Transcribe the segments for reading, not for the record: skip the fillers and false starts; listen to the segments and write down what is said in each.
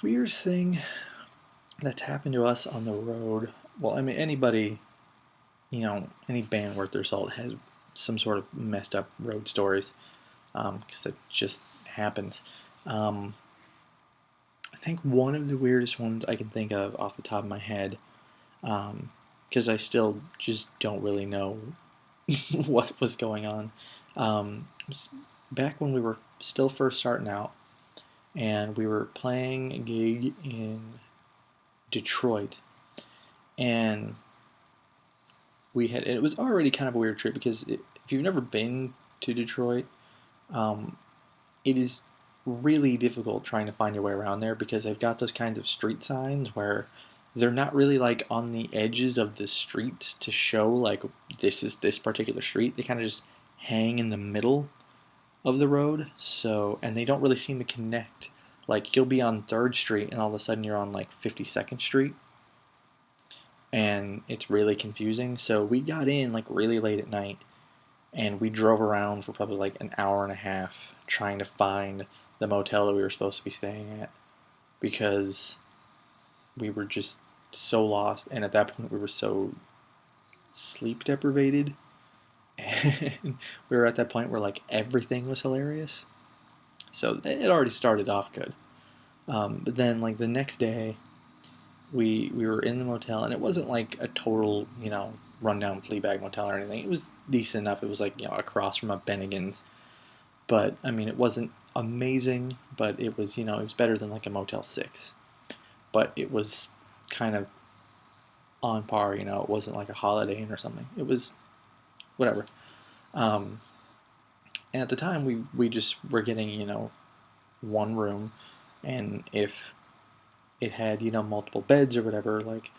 Weirdest thing that's happened to us on the road. Well, I mean, anybody, any band worth their salt has some sort of messed up road stories, because that just happens. Um, I think one of the weirdest ones I can think of off the top of my head, because I still just don't really know what was going on. Was back when we were still first starting out, and we were playing a gig in Detroit, and it was already kind of a weird trip because if you've never been to Detroit, um, it is really difficult trying to find your way around there because they've got those kinds of street signs where they're not really like on the edges of the streets to show like this is this particular street. They kind of just hang in the middle of the road. So, and they don't really seem to connect. Like you'll be on 3rd Street and all of a sudden you're on like 52nd Street, and it's really confusing. So we got in like really late at night, and we drove around for probably like an hour and a half trying to find the motel that we were supposed to be staying at because we were just so lost, and at that point we were so sleep deprivated, and we were at that point where like everything was hilarious. So it already started off good. But then like the next day we were in the motel, and it wasn't like a total rundown Fleabag motel or anything. It was decent enough. It was like across from a Bennigan's, but I mean it wasn't amazing, but it was it was better than like a Motel 6. But it was kind of on par. It wasn't like a Holiday Inn or something. It was whatever. Um, and at the time we just were getting one room, and if it had multiple beds or whatever, like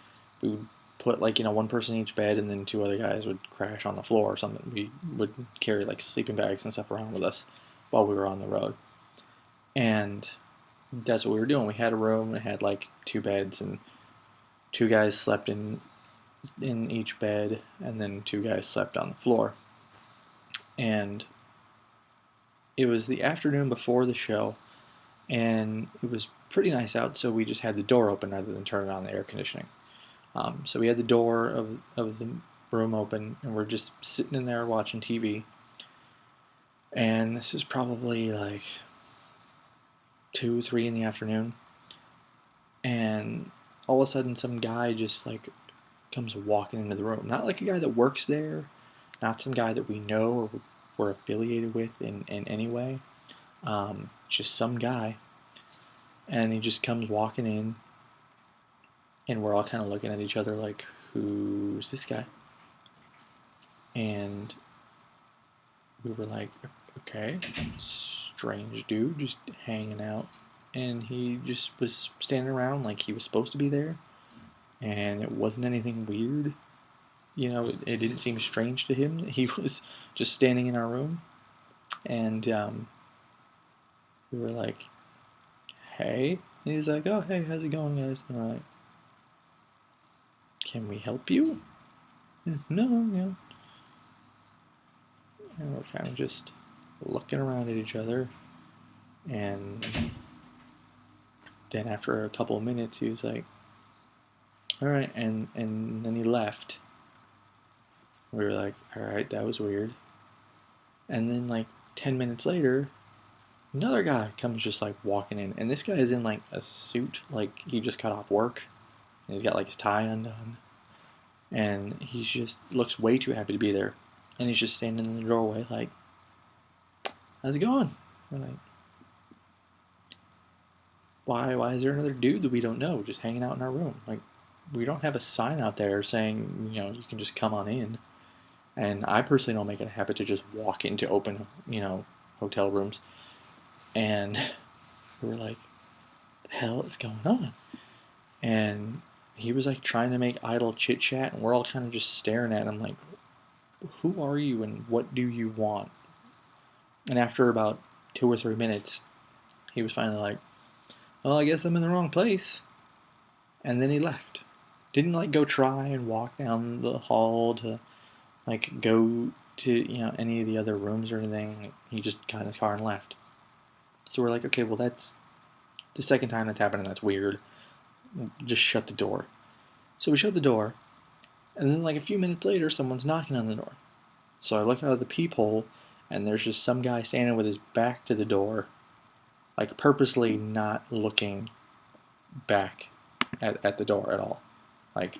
we would put like one person in each bed, and then 2 other guys would crash on the floor or something. We would carry like sleeping bags and stuff around with us while we were on the road, and that's what we were doing. We had a room that had like 2 beds, and 2 guys slept in each bed, and then 2 guys slept on the floor. And it was the afternoon before the show, and it was pretty nice out, so we just had the door open rather than turning on the air conditioning. So we had the door of the room open, and we're just sitting in there watching TV. And this is probably like 2, 3 in the afternoon. And all of a sudden, some guy just like comes walking into the room. Not like a guy that works there, not some guy that we know or we're affiliated with in any way. Just some guy. And he just comes walking in, and we're all kind of looking at each other like, who's this guy? And we were like, okay, strange dude just hanging out. And he just was standing around like he was supposed to be there. And it wasn't anything weird. It didn't seem strange to him. He was just standing in our room. And we were like, hey. And he's like, oh, hey, how's it going, guys? And we're like, can we help you? No, And we're kind of just looking around at each other. And then after a couple of minutes, he was like, all right. And then he left. We were like, all right, that was weird. And then like 10 minutes later, another guy comes just like walking in. And this guy is in like a suit, like he just got off work. And he's got like his tie undone. And he just looks way too happy to be there. And he's just standing in the doorway like, how's it going? We're like, why is there another dude that we don't know just hanging out in our room? Like, we don't have a sign out there saying, you can just come on in. And I personally don't make it a habit to just walk into open, hotel rooms. And we were like, the hell is going on? And he was like trying to make idle chit chat, and we're all kind of just staring at him like, who are you and what do you want? And after about 2 or 3 minutes, he was finally like, well, I guess I'm in the wrong place. And then he left. Didn't like go try and walk down the hall to like go to any of the other rooms or anything. He just got in his car and left. So we're like, okay, well that's The second time that's happened, and that's weird. Just shut the door. So we shut the door, and then like a few minutes later, someone's knocking on the door. So I look out of the peephole, and there's just some guy standing with his back to the door, like purposely not looking back at the door at all. Like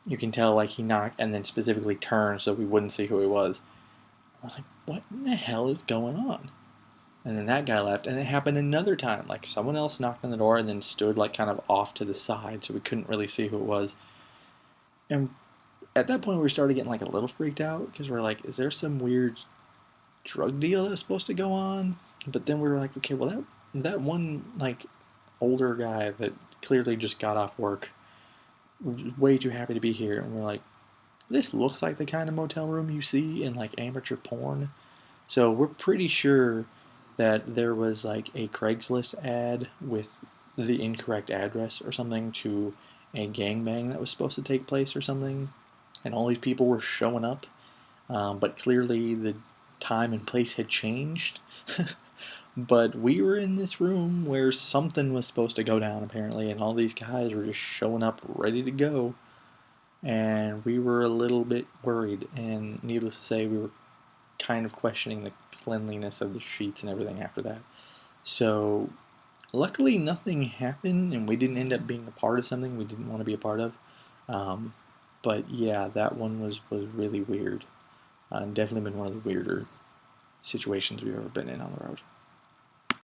you can tell, like he knocked and then specifically turned so we wouldn't see who he was. I was like, what in the hell is going on? And then that guy left, and it happened another time. Like someone else knocked on the door and then stood like kind of off to the side, so we couldn't really see who it was. And at that point, we started getting like a little freaked out because we're like, is there some weird drug deal that's supposed to go on? But then we were like, okay, well that one like older guy that clearly just got off work was way too happy to be here, and we're like, this looks like the kind of motel room you see in like amateur porn. So we're pretty sure that there was like a Craigslist ad with the incorrect address or something to a gangbang that was supposed to take place or something, and all these people were showing up, but clearly the time and place had changed. But we were in this room where something was supposed to go down apparently, and all these guys were just showing up ready to go, and we were a little bit worried, and needless to say, we were kind of questioning the cleanliness of the sheets and everything after that. So, luckily, nothing happened, and we didn't end up being a part of something we didn't want to be a part of. Um, but yeah, that one was really weird. Definitely been one of the weirder situations we've ever been in on the road.